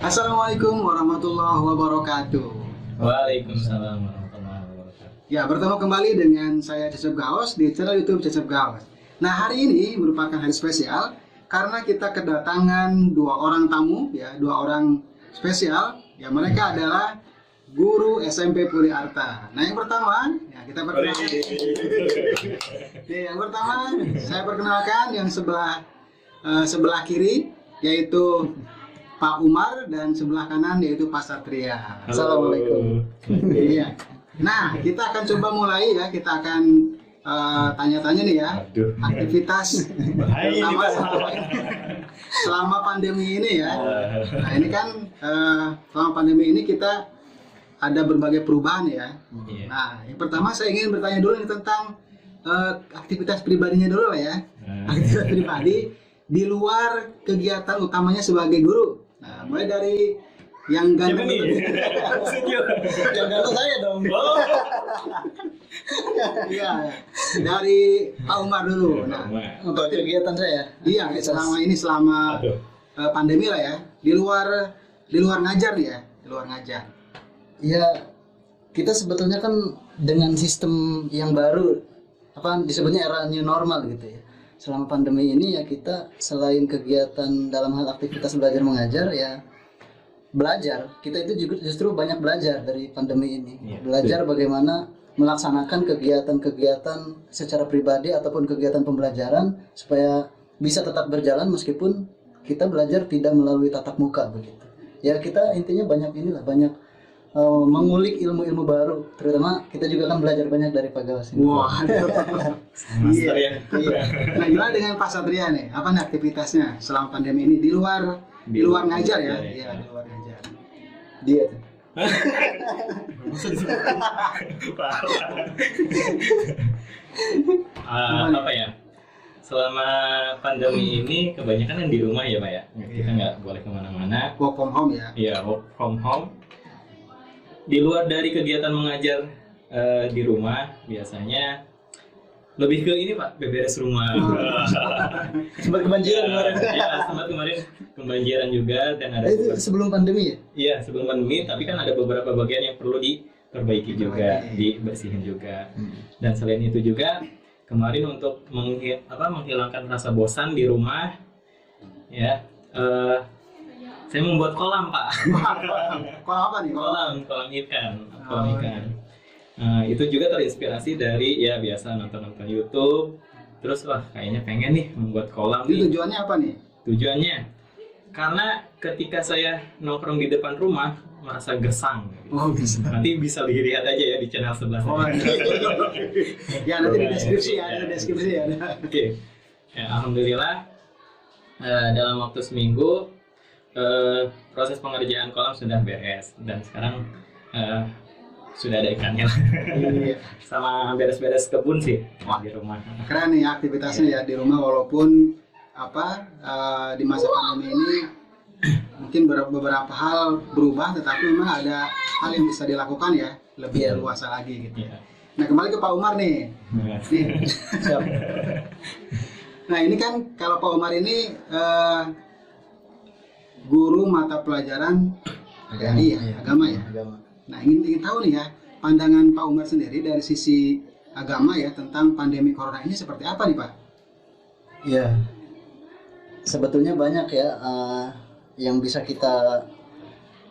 Assalamualaikum warahmatullahi wabarakatuh. Waalaikumsalam warahmatullahi wabarakatuh. Ya, bertemu kembali dengan saya Cecep Gaos di channel YouTube Cecep Gaos. Nah, hari ini merupakan hari spesial karena kita kedatangan dua orang tamu, ya, dua orang spesial. Ya, mereka adalah guru SMP Puri Arta. Nah, yang pertama, ya, kita perkenalkan. Yang pertama, saya perkenalkan yang sebelah kiri, yaitu Pak Umar, dan sebelah kanan yaitu Pak Satria. Assalamualaikum. Iya. Nah, kita akan coba mulai ya. Kita akan tanya-tanya nih ya. Aktivitas selama pandemi ini ya. Nah, ini kan selama pandemi ini kita ada berbagai perubahan ya. Nah, yang pertama saya ingin bertanya dulu nih tentang aktivitas pribadinya dulu lah ya. Aktivitas pribadi di luar kegiatan utamanya sebagai guru. Nah, mulai dari yang ganteng dulu. Yang ganteng saya dong. Iya, dari Pak Umar dulu. Nah, Untuk kegiatan saya. iya, selama pandemi lah ya. Di luar ngajar nih ya, di luar ngajar. Ya, kita sebetulnya kan dengan sistem yang baru, apa disebutnya era new normal gitu ya. Selama pandemi ini ya kita selain kegiatan dalam hal aktivitas belajar mengajar ya belajar. Kita itu juga justru banyak belajar dari pandemi ini. Belajar bagaimana melaksanakan kegiatan-kegiatan secara pribadi ataupun kegiatan pembelajaran supaya bisa tetap berjalan meskipun kita belajar tidak melalui tatap muka begitu. Ya kita intinya banyak mengulik ilmu-ilmu baru, terutama kita juga kan belajar banyak dari Pak Gawas. Wah, Master ya. iya. Nah, gimana dengan Pak Satria nih? Apa nih aktivitasnya selama pandemi ini di luar ngajar ya? Iya, di luar ngajar. Dia tuh. Apa ya? Selama pandemi ini kebanyakan yang di rumah ya Pak ya. Kita nggak boleh kemana-mana. Work from home ya? Iya, work from home. Di luar dari kegiatan mengajar di rumah, biasanya lebih ke ini Pak, beberes rumah. Sempat kebanjiran kemarin. Iya, sempat kemarin kebanjiran juga dan ada Itu sebelum pandemi ya? Iya, sebelum pandemi, tapi kan ada beberapa bagian yang perlu diperbaiki juga, dibersihin juga. Dan selain itu juga kemarin untuk menghilangkan rasa bosan di rumah, ya, saya membuat kolam Pak. Kolam apa nih? Kolam ikan. Nah, itu juga terinspirasi dari ya biasa nonton YouTube. Terus wah kayaknya pengen nih membuat kolam. Ini tujuannya apa nih? Tujuannya karena ketika saya nongkrong di depan rumah merasa gersang. Oh, bisa. Nanti bisa dilihat aja ya di channel sebelah Oh, saya. ya nanti di deskripsi ya, ada deskripsi ya. Oke. Ya, alhamdulillah dalam waktu seminggu proses pengerjaan kolam sudah beres dan sekarang sudah ada ikannya. Sama beres-beres kebun sih. Wah, di rumah. Keren nih aktivitasnya ya di rumah, walaupun di masa pandemi ini mungkin beberapa hal berubah, tetapi memang ada hal yang bisa dilakukan ya lebih leluasa lagi gitu. Nah, kembali ke Pak Umar nih. Nih. Nah, ini kan kalau Pak Umar ini guru mata pelajaran agama ya. Nah, ingin tahu nih ya, pandangan Pak Umar sendiri dari sisi agama ya tentang pandemi corona ini seperti apa nih Pak? Ya, sebetulnya banyak ya yang bisa kita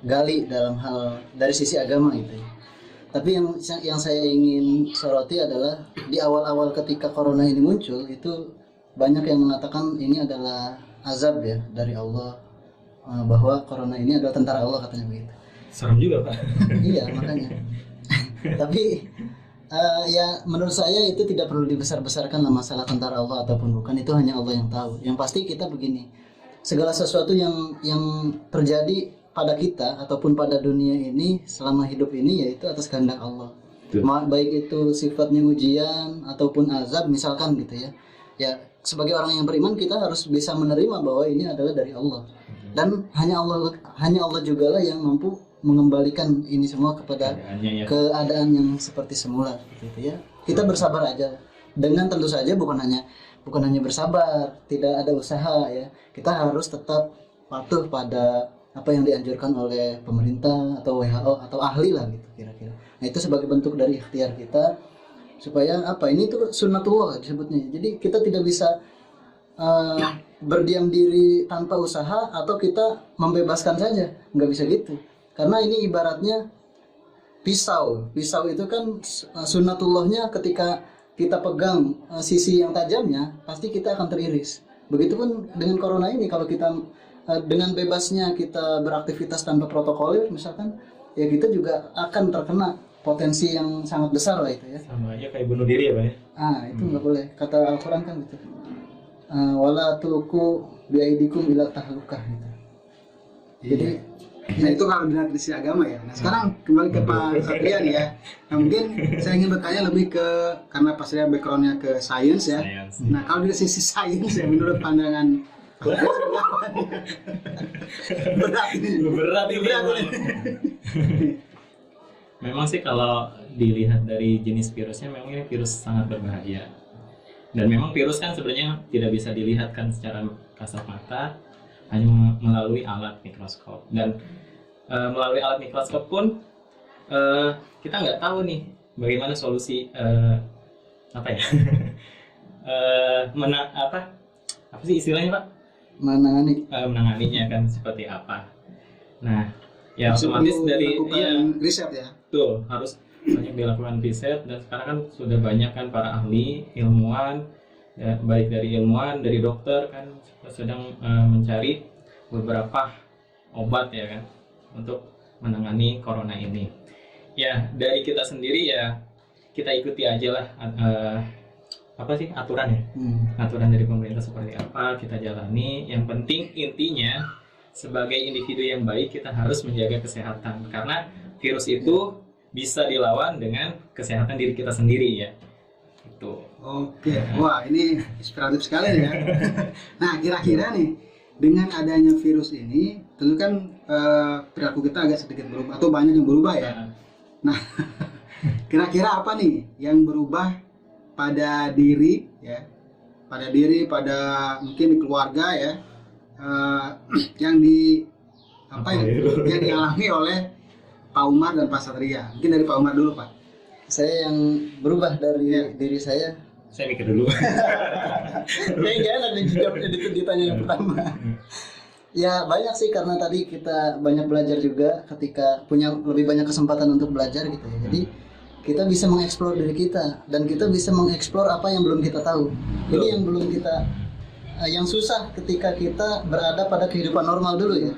gali dalam hal dari sisi agama gitu ya. Tapi yang saya ingin soroti adalah di awal-awal ketika corona ini muncul itu banyak yang mengatakan ini adalah azab ya dari Allah, bahwa corona ini adalah tentara Allah katanya begitu. Serem juga Pak. Iya makanya. Tapi ya menurut saya itu tidak perlu dibesar-besarkan lah masalah tentara Allah ataupun bukan, itu hanya Allah yang tahu. Yang pasti kita begini, segala sesuatu yang terjadi pada kita ataupun pada dunia ini selama hidup ini yaitu atas kehendak Allah. Baik itu sifatnya ujian ataupun azab misalkan gitu ya. Ya sebagai orang yang beriman kita harus bisa menerima bahwa ini adalah dari Allah. Dan hanya Allah juga lah yang mampu mengembalikan ini semua kepada keadaan yang seperti semula gitu ya. Kita bersabar aja. Dengan tentu saja bukan hanya bersabar, tidak ada usaha ya. Kita harus tetap patuh pada apa yang dianjurkan oleh pemerintah atau WHO atau ahli lah gitu kira-kira. Nah itu sebagai bentuk dari ikhtiar kita supaya apa, ini tuh sunnatullah disebutnya. Jadi kita tidak bisa berdiam diri tanpa usaha atau kita membebaskan saja, nggak bisa gitu. Karena ini ibaratnya pisau itu kan sunnatullahnya, ketika kita pegang sisi yang tajamnya pasti kita akan teriris. Begitupun dengan corona ini, kalau kita dengan bebasnya kita beraktivitas tanpa protokoler misalkan, ya kita juga akan terkena potensi yang sangat besar lah itu ya. Sama aja kayak bunuh diri ya Pak ya. Itu nggak boleh, kata Al-Quran kan gitu, wala tulku biaidikum ila tahlukah gitu. Jadi nah itu kalau dari sisi agama ya. Nah sekarang kembali ke Pak Satria nih ya. Nah mungkin saya ingin bertanya lebih ke, karena Pak Satria backgroundnya ke sains ya. Nah kalau dari sisi sains ya, menurut pandangan berat ini. Memang sih kalau dilihat dari jenis virusnya, memang ini virus sangat berbahaya. Dan memang virus kan sebenarnya tidak bisa dilihat kan secara kasat mata, hanya melalui alat mikroskop. Dan melalui alat mikroskop pun kita nggak tahu nih bagaimana solusi apa ya apa sih istilahnya Pak, menanganinya kan seperti apa. Nah ya otomatis dari riset ya, tuh harus banyak dilakukan riset. Dan sekarang kan sudah banyak kan para ahli, ilmuwan ya, baik dari ilmuwan, dari dokter kan sedang mencari beberapa obat ya kan untuk menangani corona ini. Ya dari kita sendiri ya kita ikuti aja lah apa sih aturan ya, aturan dari pemerintah seperti apa kita jalani. Yang penting intinya sebagai individu yang baik kita harus menjaga kesehatan, karena virus itu bisa dilawan dengan kesehatan diri kita sendiri ya. Itu. Oke, wah ini inspiratif sekali ya. Nah kira-kira nih dengan adanya virus ini, tentu kan perilaku kita agak sedikit berubah atau banyak yang berubah ya. Nah kira-kira apa nih yang berubah pada diri ya, pada mungkin di keluarga ya, yang dialami oleh Pak Umar dan Pak Satria. Mungkin dari Pak Umar dulu Pak. Saya yang berubah dari diri saya mikir dulu. Kayaknya gak enak dijawabnya ditanya yang pertama. Ya banyak sih, karena tadi kita banyak belajar juga ketika punya lebih banyak kesempatan untuk belajar gitu ya. Jadi kita bisa mengeksplor diri kita dan kita bisa mengeksplor apa yang belum kita tahu. Jadi yang belum kita, yang susah ketika kita berada pada kehidupan normal dulu ya.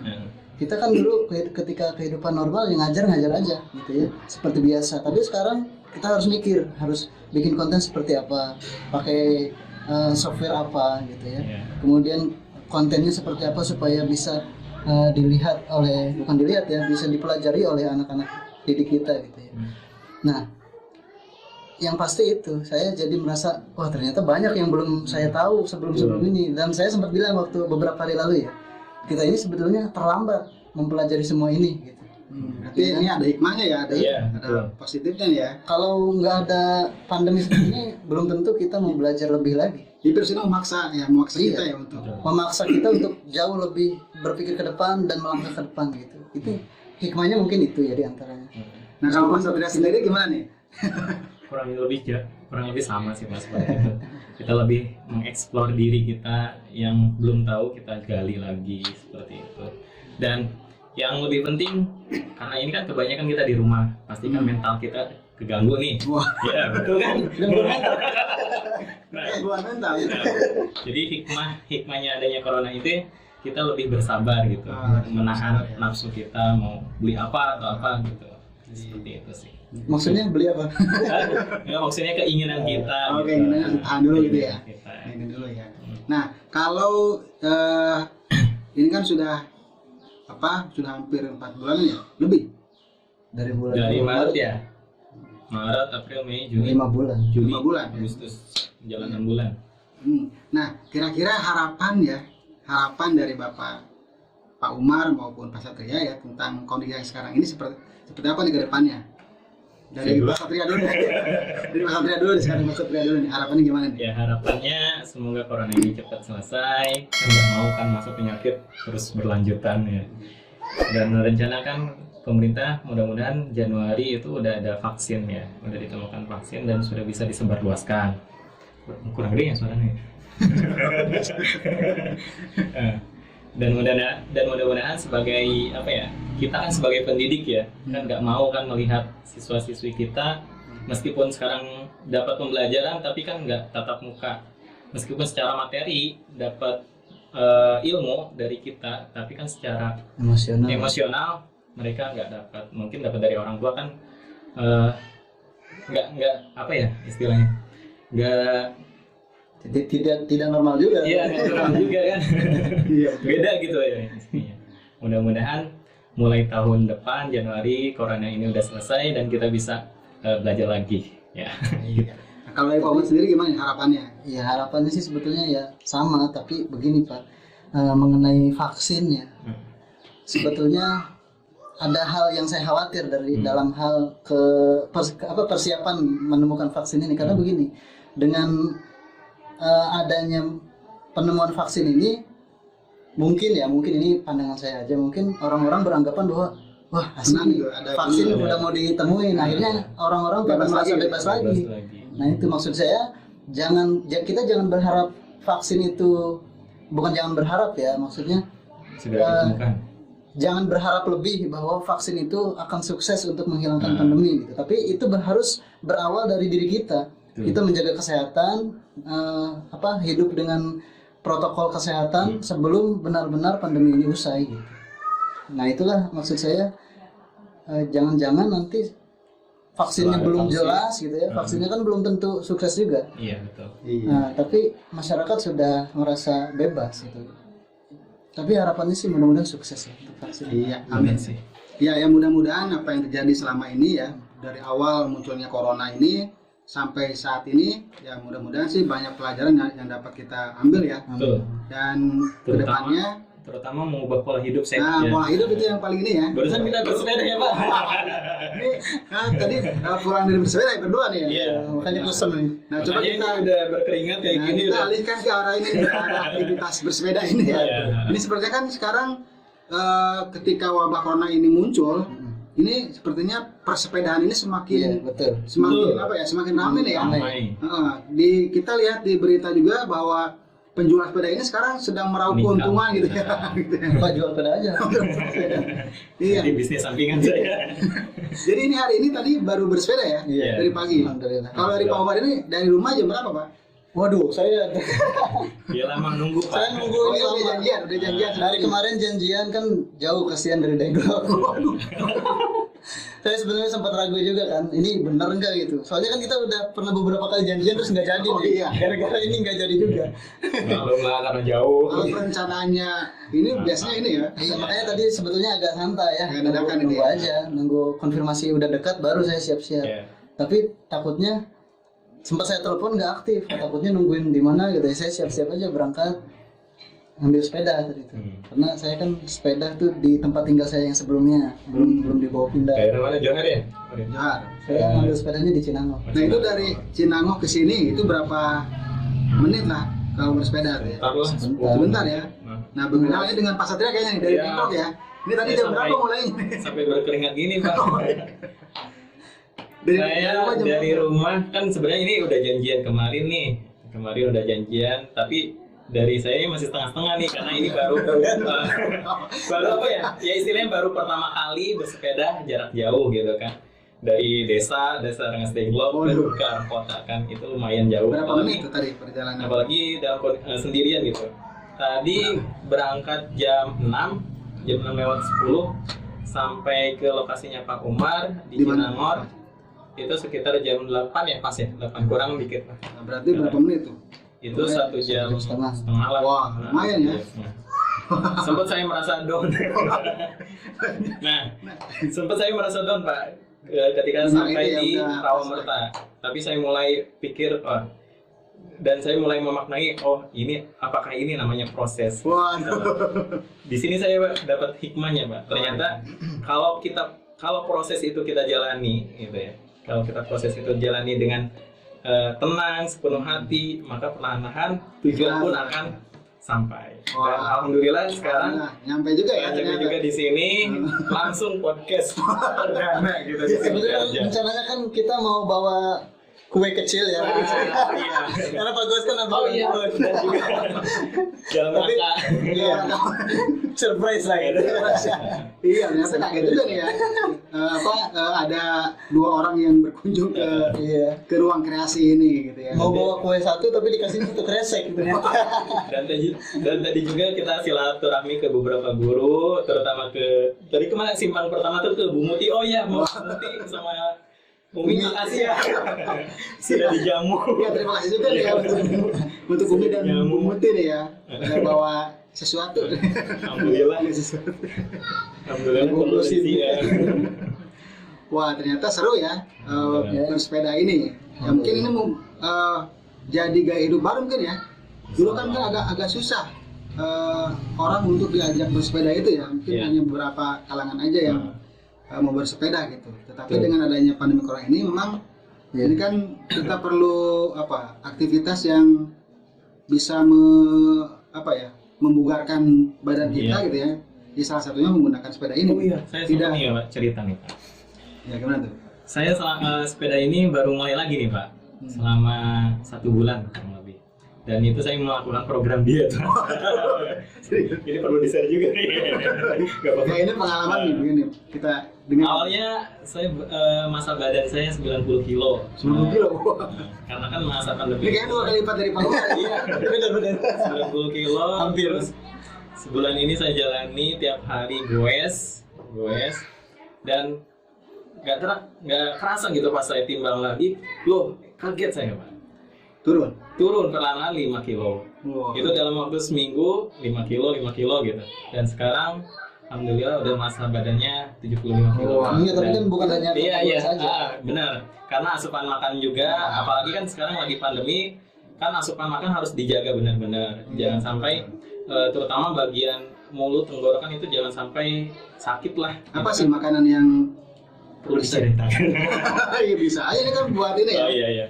Kita kan dulu ketika kehidupan normal yang ngajar aja gitu ya, seperti biasa. Tapi sekarang kita harus mikir, harus bikin konten seperti apa, pakai software apa gitu ya. Kemudian kontennya seperti apa supaya bisa bisa dipelajari oleh anak-anak didik kita gitu ya. Nah, yang pasti itu saya jadi merasa wah ternyata banyak yang belum saya tahu sebelum ini. Dan saya sempat bilang waktu beberapa hari lalu ya, kita ini sebetulnya terlambat mempelajari semua ini gitu. Berarti ini ada hikmahnya ya, ada positifnya ya. Kalau nggak ada pandemi seperti ini, belum tentu kita mau belajar lebih lagi. Virus ini memaksa kita ya untuk memaksa kita untuk jauh lebih berpikir ke depan dan melangkah ke depan gitu. Itu hikmahnya mungkin itu ya diantaranya. Nah kalau Mas Satria sendiri gimana nih? kurang lebih sama sih Mas seperti itu. Kita lebih mengeksplor diri kita yang belum tahu, kita gali lagi seperti itu. Dan yang lebih penting, karena ini kan kebanyakan kita di rumah, pasti kan mental kita keganggu nih. Wah. Ya betul kan? Gangguan mental. Jadi hikmahnya adanya corona itu kita lebih bersabar gitu, menahan nafsu kita mau beli apa atau apa gitu. Seperti itu sih. Maksudnya beli apa? Enggak, maksudnya keinginan kita. Oke, keinginan tahan dulu gitu ya. Ini dulu ya. Nah, kalau ini kan sudah hampir 4 bulan ya, lebih dari Maret ya. Maret, April, Mei, Juni. 5 bulan. Juli, 5 bulan. Agustus, jalan 6 bulan. Nah, kira-kira harapan dari Bapak Umar maupun Pak Satria ya tentang kondisi yang sekarang ini seperti apa nih ke depannya? Dari Pak Satria dulu ya. Dari Pak Satria dulu, sekarang Pak Satria dulu nih. Harapannya gimana nih? Ya harapannya semoga corona ini cepat selesai. Kan nggak mau kan masa penyakit terus berlanjutan ya. Dan rencana kan pemerintah mudah-mudahan Januari itu udah ada vaksin ya, udah ditemukan vaksin dan sudah bisa disebarluaskan. Kurang gede ya suaranya. dan mudah-mudahan sebagai apa ya, kita kan sebagai pendidik ya, kan nggak mau kan melihat siswa-siswi kita meskipun sekarang dapat pembelajaran tapi kan nggak tatap muka, meskipun secara materi dapat ilmu dari kita tapi kan secara emosional mereka nggak dapat, mungkin dapat dari orang tua kan nggak apa ya istilahnya, nggak tidak normal juga. iya nggak normal juga kan. Beda gitu ya istilahnya. Mudah-mudahan mulai tahun depan Januari corona ini udah selesai dan kita bisa belajar lagi ya. Nah, kalau dari Pak Ahmad sendiri gimana harapannya? Ya harapannya sih sebetulnya ya sama, tapi begini Pak, mengenai vaksin ya, sebetulnya ada hal yang saya khawatir dari dalam hal persiapan menemukan vaksin ini, karena begini, dengan adanya penemuan vaksin ini mungkin ini pandangan saya aja, mungkin orang-orang beranggapan bahwa wah asik nih, vaksin udah mau ditemuin, akhirnya orang-orang pada merasa bebas lagi. Nah itu maksud saya, kita jangan berharap vaksin itu, bukan jangan berharap ya, maksudnya jangan berharap lebih bahwa vaksin itu akan sukses untuk menghilangkan pandemi gitu. Tapi itu harus berawal dari diri kita. Kita menjaga kesehatan, hidup dengan protokol kesehatan sebelum benar-benar pandemi ini usai gitu. Nah itulah maksud saya, jangan-jangan nanti vaksinnya belum jelas gitu ya, vaksinnya kan belum tentu sukses juga. Iya betul. Nah tapi masyarakat sudah merasa bebas gitu. Tapi harapannya sih mudah-mudahan sukses ya untuk vaksin. Iya, amin sih. Ya mudah-mudahan apa yang terjadi selama ini ya, dari awal munculnya corona ini sampai saat ini, ya mudah-mudahan sih banyak pelajaran yang dapat kita ambil ya. Betul. Dan kedepannya terutama mengubah pola hidup sehat. Nah, pola hidup itu yang paling ini ya. Barusan kita bersepeda ya Pak. Ini tadi pulang dari bersepeda yang berdua nih ya. Iya. Makanya pesen nih. Nah coba kita udah berkeringat kayak gini. Kita alihkan ke arah ini, ke arah aktivitas bersepeda ini ya. Ini sepertinya kan sekarang ketika wabah corona ini muncul, ini sepertinya persepedaan ini semakin semakin ramai nih ya. Kita lihat di berita juga bahwa penjual sepeda ini sekarang sedang meraup keuntungan gitu ya. Pak jual sepeda aja. Iya. Jadi bisnis sampingan saya. Jadi ini hari ini tadi baru bersepeda ya, dari pagi. Kalau dari Pak Ahmad ini dari rumah jam berapa Pak? Waduh, saya Dia lama nunggu Pak. saya nunggu ini udah janjian. dari kemarin janjian kan jauh, kasihan dari Dago. Saya sebenarnya sempat ragu juga kan, ini bener enggak gitu. Soalnya kan kita udah pernah beberapa kali janjian terus nggak jadi nih. Iya. Gara-gara ini nggak jadi juga. Belum lah karena jauh. Kalau perencanaannya ini biasanya ini ya. Iya, makanya tadi sebetulnya agak santai ya. Agak dadakan ini Nunggu ya. aja, nunggu konfirmasi udah dekat baru saya siap-siap. Iya. Tapi takutnya sempat saya telepon nggak aktif, takutnya nungguin di mana gitu. Saya siap-siap aja berangkat ngambil sepeda tadi itu. Karena saya kan sepeda tuh di tempat tinggal saya yang sebelumnya, belum dibawa pindah. Daerah mana, Johar ya? Johar. Saya ngambil sepedanya di Cinango. Nah itu dari Cinango ke sini itu berapa menit lah kalau bersepeda tuh ya? Sebentar ya. Nah berbeda dengan Pak Satria kayaknya nih dari Iya. TikTok ya. Ini tadi jam berapa mulainya? Sampai berkeringat gini Pak. Saya jam dari berapa? rumah kan sebenarnya ini udah janjian kemarin nih. Kemarin udah janjian, tapi dari saya masih setengah-setengah nih karena ini baru apa ya? Ya istilahnya baru pertama kali bersepeda jarak jauh gitu kan. Dari desa Rengas Dengklok ke arah kota kan itu lumayan jauh. Berapa menit itu tadi perjalanan? Apalagi dalam sendirian gitu. Tadi berangkat jam 6 lewat 10 sampai ke lokasinya Pak Umar di Cinangor. Itu sekitar jam 8 ya pas ya, 8 kurang dikit lah. Nah, berarti berapa menit tuh? Itu 1 jam setengah lah. Wah, lumayan ya. Sempat saya merasa down. Nah, sempat saya merasa down Pak ketika sampai di Rawamerta. Tapi saya mulai pikir, dan saya mulai memaknai, ini apakah ini namanya proses? Di sini saya dapat hikmahnya Pak. Ternyata kalau proses itu kita jalani, gitu ya. Kalau kita proses itu jalani dengan tenang, sepenuh hati, maka perlahan-lahan tujuan pun akan sampai. Dan Wah. alhamdulillah sekarang Nah, nyampe juga ya jadi ternyata. juga di sini langsung podcast perdana gitu di sini Sebenarnya aja. rencananya kan kita mau bawa kue kecil ya. Iya. Karena Pak Gus kan habis Oh iya, ulang tahun. dan juga dalam Tapi rangka iya, surprise lah gitu. Iya, ternyata kaget juga nih ya. Ada dua orang yang berkunjung Iya. ke ruang kreasi ini gitu ya. Mau bawa kue satu tapi dikasih satu kresek gitu ternyata. dan tadi juga kita silaturahmi ke beberapa guru, terutama ke tadi kemana simpang pertama tuh ke Bu Muti. Oh iya, Bu Muti sama Umi, makasih ya sudah dijamu. Iya, terima kasih juga nih ya untuk Umi dan Bu Muti nih ya. Udah bawa sesuatu. Alhamdulillah. Alhamdulillah kondisi ya. Wah, ternyata seru ya bersepeda ini. Ya, mungkin ini jadi gaya hidup baru mungkin ya. Dulu kan agak susah orang untuk diajak bersepeda itu ya. Mungkin Iya. hanya beberapa kalangan aja yang mau bersepeda gitu. Tetapi dengan adanya pandemi corona ini memang ini kan kita perlu aktivitas yang bisa membugarkan badan kita Iya. gitu ya. Di salah satunya menggunakan sepeda ini. Oh iya, saya Tidak. sempat nih ya Pak cerita nih Pak. Ya gimana tuh? Saya sepeda ini baru mulai lagi nih Pak, selama 1 bulan kurang lebih. Dan itu saya melakukan program diet. Ini perlu di-share juga nih. Gak apa-apa. Ya ini pengalaman nih begini kita dengan Awalnya saya masa badan saya 90 kilo. 90 kilo. Karena kan masa Ini pandemi. kayaknya 2 kali lipat dari Pak Umar. Iya, Benar-benar. 90 kilo. Hampir. Terus sebulan ini saya jalani tiap hari goes, dan nggak kerasa gitu pas saya timbang lagi, loh kaget saya Pak. Turun perlahan 5 kilo. Wow. Itu dalam waktu seminggu 5 kilo gitu. Dan sekarang alhamdulillah udah masa badannya 75 kilo. Wah. Iya, tapi kan bukan hanya Iya saja. benar. Karena asupan makan juga, apalagi kan sekarang lagi pandemi, kan asupan makan harus dijaga benar-benar. Jangan sampai terutama bagian mulut tenggorokan itu jangan sampai sakit lah. Apa sih makanan yang Perlu diceritakan. ya bisa aja ini kan buat ini ya. Oh iya.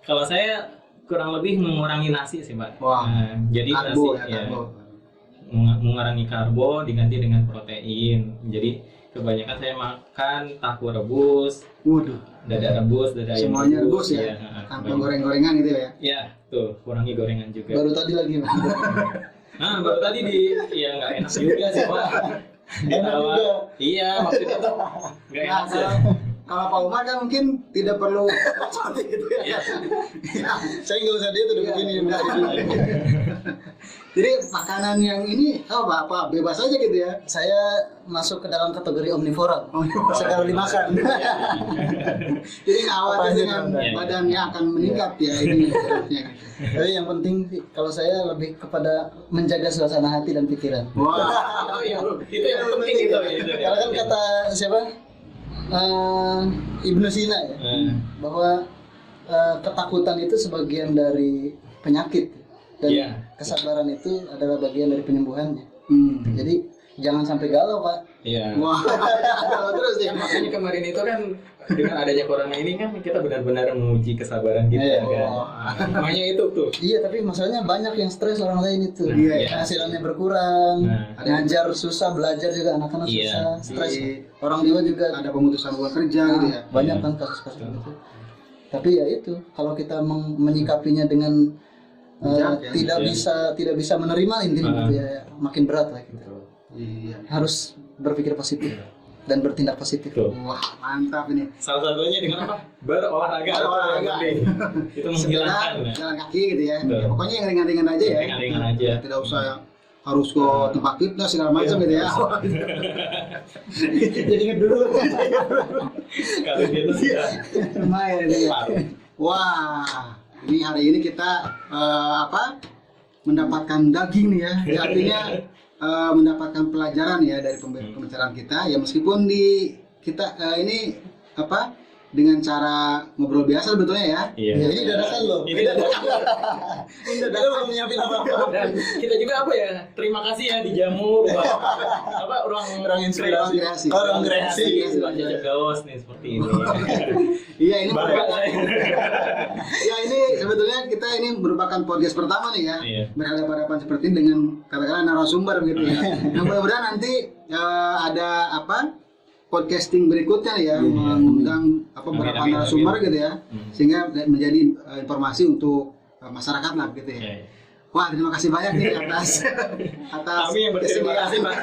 Kalau saya kurang lebih mengurangi nasi sih Pak. Wah. Jadi Karbo nasi ya, karbo. mengurangi karbo diganti dengan protein. Jadi kebanyakan saya makan tahu rebus, Waduh. dada rebus, dada ayam Semuanya rebus ya. Iya, Tanpa goreng-gorengan gitu ya. Ya, tuh kurangi gorengan juga. Baru tadi lagi. Baru tadi ya nggak enak juga sih Pak. Enak juga. Iya, maksudnya tuh nggak Nah, enak sih. kalau Pak Umar kan mungkin tidak perlu seperti itu ya. Iya. Ya. Saya nggak usah dia tuh udah begini. Jadi makanan yang ini apa bebas aja gitu ya. Saya masuk ke dalam kategori omnivora. Omnivora. Sekali dimakan. Jadi khawatir Apa aja dengan kan? badannya akan meningkat ya ini. beratnya. Tapi yang penting kalau saya lebih kepada menjaga suasana hati dan pikiran. Wah. Oh iya, itu yang penting itu. Karena kan kata siapa? Ibnu Sina ya, bahwa ketakutan itu sebagian dari penyakit dan Iya. kesabaran itu adalah bagian dari penyembuhannya. Hmm. Jadi jangan sampai galau Pak. Iya. Wah. Kalau terus ya. Makanya kemarin itu kan dengan adanya corona ini kan kita benar-benar menguji kesabaran kita Iya. kan. Makanya itu tuh. Iya, tapi masalahnya banyak yang stres orang lain itu. Iya, iya. Penghasilannya berkurang, Nah. ngajar susah, belajar juga anak-anak Iya. susah, stres. Iya. Orang tua juga Ada pemutusan hubungan kerja gitu ya. banyak Iya. kan kasus-kasus gitu. Tapi ya itu, kalau kita menyikapinya dengan Bijak, ya. tidak bisa menerima intinya gitu ya, makin berat lah gitu. Iya. Harus berpikir positif dan bertindak positif. Tuh. Wah, mantap ini. Salah satunya dengan apa? Berolahraga. Berolahraga. Itu menghilangkan. Sepeda, jalan kaki gitu ya. Betul. Ya, pokoknya yang ringan-ringan aja ya. Ringan-ringan aja. Tidak usah harus ke tempat fitness segala macam gitu ya. Jadi ingat dulu. Kalau gitu sudah Lumayan ini ya. paruh. Wah, ini hari ini kita mendapatkan daging nih ya. Ya, artinya mendapatkan pelajaran ya dari pembicaraan kita. Ya meskipun di kita ini dengan cara ngobrol biasa sebetulnya ya. Iya. Ya, ini dadakan loh. Ini Kita belum nyiapin apa-apa. Dan kita juga apa ya? Terima kasih ya dijamu ruang inspirasi. Kreasi. Ruang kreasi. Ruang jajak gaos nih seperti ini. Iya, ini Bangga saya. ya ini sebetulnya kita ini merupakan podcast pertama nih ya. Iya. Berhadapan-hadapan seperti ini dengan katakanlah narasumber gitu ya. Nah, mudah-mudahan nanti ada apa? Podcasting berikutnya ya, mengundang beberapa Amin. narasumber gitu ya, sehingga menjadi informasi untuk masyarakat lah gitu ya. Iya. Wah, terima kasih banyak nih atas Kami yang berterima kasih, Pak.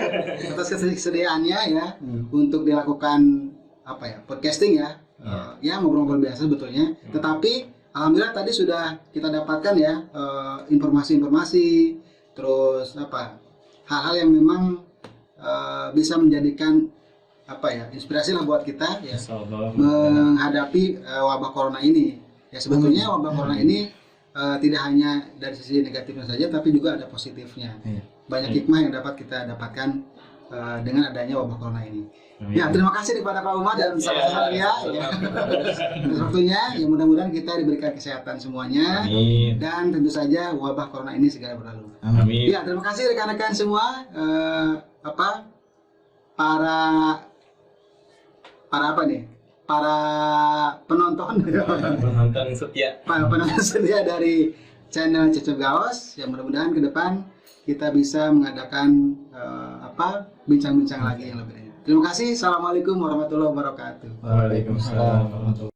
atas kesediaannya ya untuk dilakukan podcasting ya. Ya ngobrol-ngobrol biasa sebetulnya. Tetapi alhamdulillah tadi sudah kita dapatkan ya informasi-informasi, terus hal-hal yang memang bisa menjadikan inspirasi lah buat kita ya menghadapi wabah corona ini. Ya sebetulnya wabah corona ini tidak hanya dari sisi negatifnya saja, tapi juga ada positifnya. Banyak hikmah yang dapat kita dapatkan dengan adanya wabah corona ini. Ya, terima kasih kepada Pak Umar dan sahabat ya. Atas waktunya, ya mudah-mudahan kita diberikan kesehatan semuanya. Amin. Dan tentu saja wabah corona ini segera berlalu. Amin. Ya, terima kasih rekan-rekan semua. Para penonton setia dari channel Cecep Gaos. Ya mudah-mudahan ke depan kita bisa mengadakan bincang-bincang lagi yang lebih banyak. Terima kasih. Assalamualaikum warahmatullahi wabarakatuh. Waalaikumsalam warahmatullahi wabarakatuh.